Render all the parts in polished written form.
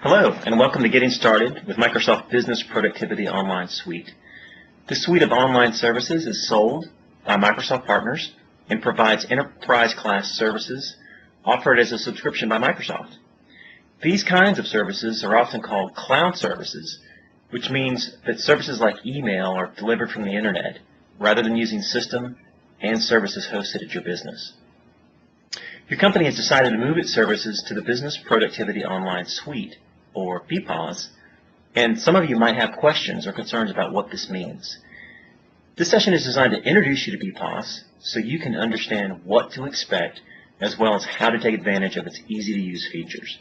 Hello, and welcome to Getting Started with Microsoft Business Productivity Online Suite. This suite of online services is sold by Microsoft partners and provides enterprise-class services offered as a subscription by Microsoft. These kinds of services are often called cloud services, which means that services like email are delivered from the Internet rather than using system and services hosted at your business. Your company has decided to move its services to the Business Productivity Online Suite, or BPOS, and some of you might have questions or concerns about what this means. This session is designed to introduce you to BPOS so you can understand what to expect as well as how to take advantage of its easy-to-use features.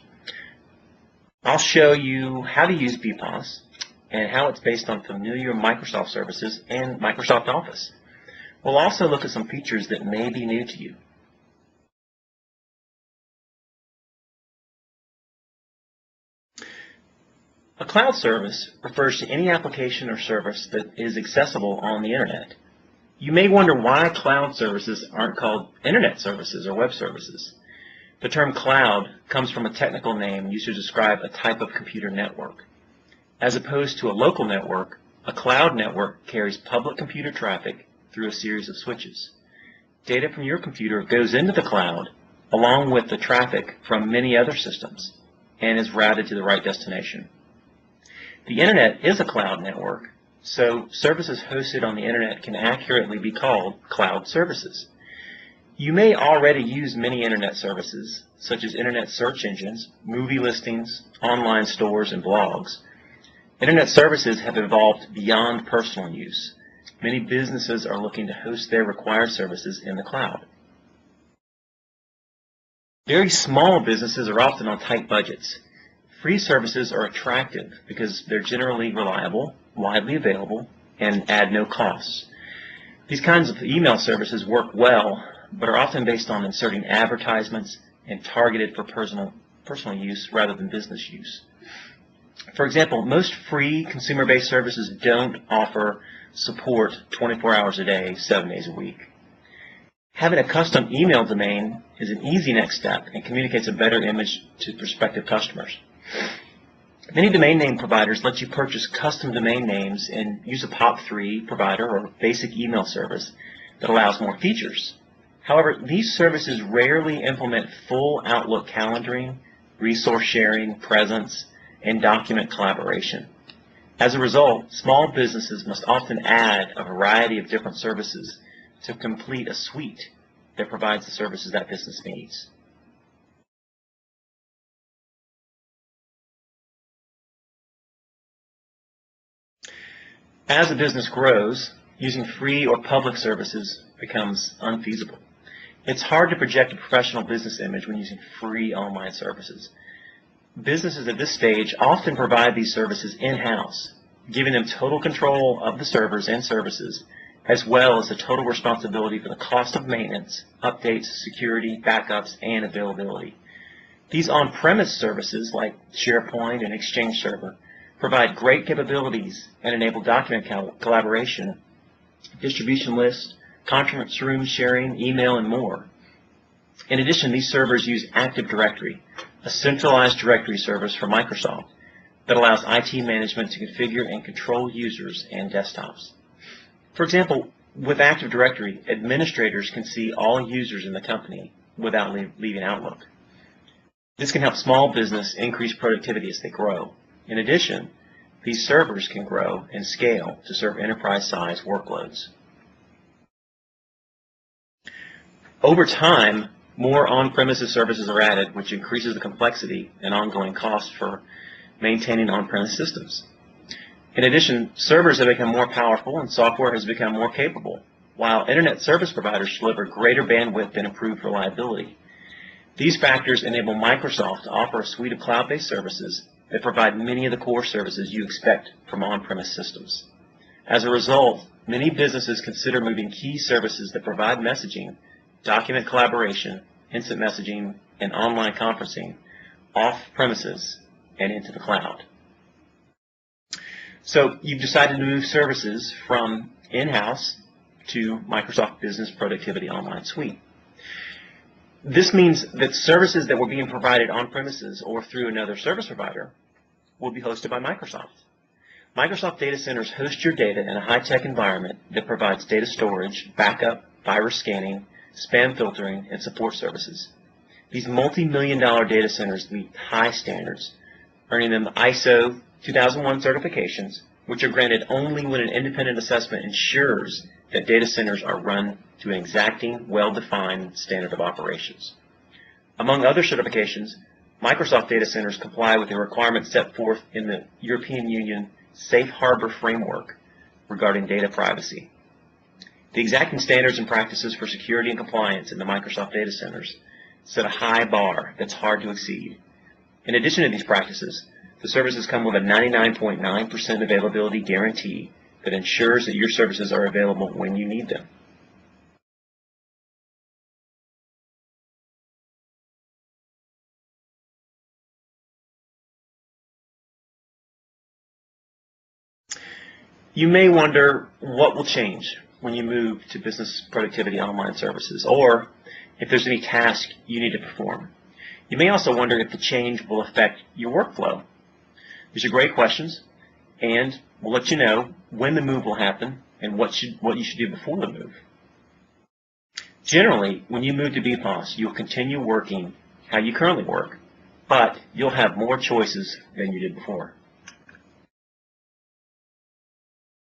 I'll show you how to use BPOS and how it's based on familiar Microsoft services and Microsoft Office. We'll also look at some features that may be new to you. A cloud service refers to any application or service that is accessible on the Internet. You may wonder why cloud services aren't called Internet services or web services. The term cloud comes from a technical name used to describe a type of computer network. As opposed to a local network, a cloud network carries public computer traffic through a series of switches. Data from your computer goes into the cloud along with the traffic from many other systems and is routed to the right destination. The Internet is a cloud network, so services hosted on the Internet can accurately be called cloud services. You may already use many Internet services, such as Internet search engines, movie listings, online stores, and blogs. Internet services have evolved beyond personal use. Many businesses are looking to host their required services in the cloud. Very small businesses are often on tight budgets. Free services are attractive because they're generally reliable, widely available, and add no costs. These kinds of email services work well, but are often based on inserting advertisements and targeted for personal use rather than business use. For example, most free consumer-based services don't offer support 24 hours a day, 7 days a week. Having a custom email domain is an easy next step and communicates a better image to prospective customers. Many domain name providers let you purchase custom domain names and use a POP3 provider or basic email service that allows more features. However, these services rarely implement full Outlook calendaring, resource sharing, presence, and document collaboration. As a result, small businesses must often add a variety of different services to complete a suite that provides the services that business needs. As a business grows, using free or public services becomes unfeasible. It's hard to project a professional business image when using free online services. Businesses at this stage often provide these services in-house, giving them total control of the servers and services, as well as the total responsibility for the cost of maintenance, updates, security, backups, and availability. These on-premise services like SharePoint and Exchange Server provide great capabilities and enable document collaboration, distribution lists, conference room sharing, email, and more. In addition, these servers use Active Directory, a centralized directory service from Microsoft that allows IT management to configure and control users and desktops. For example, with Active Directory, administrators can see all users in the company without leaving Outlook. This can help small business increase productivity as they grow. In addition, these servers can grow and scale to serve enterprise-size workloads. Over time, more on-premises services are added, which increases the complexity and ongoing cost for maintaining on-premise systems. In addition, servers have become more powerful and software has become more capable, while Internet service providers deliver greater bandwidth and improved reliability. These factors enable Microsoft to offer a suite of cloud-based services that provide many of the core services you expect from on-premise systems. As a result, many businesses consider moving key services that provide messaging, document collaboration, instant messaging, and online conferencing off-premises and into the cloud. So you've decided to move services from in-house to Microsoft Business Productivity Online Suite. This means that services that were being provided on premises or through another service provider will be hosted by Microsoft. Microsoft data centers host your data in a high-tech environment that provides data storage, backup, virus scanning, spam filtering, and support services. These multi-million-dollar data centers meet high standards, earning them ISO 2001 certifications, which are granted only when an independent assessment ensures that data centers are run to an exacting, well-defined standard of operations. Among other certifications, Microsoft data centers comply with the requirements set forth in the European Union Safe Harbor Framework regarding data privacy. The exacting standards and practices for security and compliance in the Microsoft data centers set a high bar that's hard to exceed. In addition to these practices, the services come with a 99.9% availability guarantee that ensures that your services are available when you need them. You may wonder what will change when you move to business productivity online services, or if there's any task you need to perform. You may also wonder if the change will affect your workflow. These are great questions, and we'll let you know when the move will happen and what you should do before the move. Generally, when you move to BPOS, you'll continue working how you currently work, but you'll have more choices than you did before.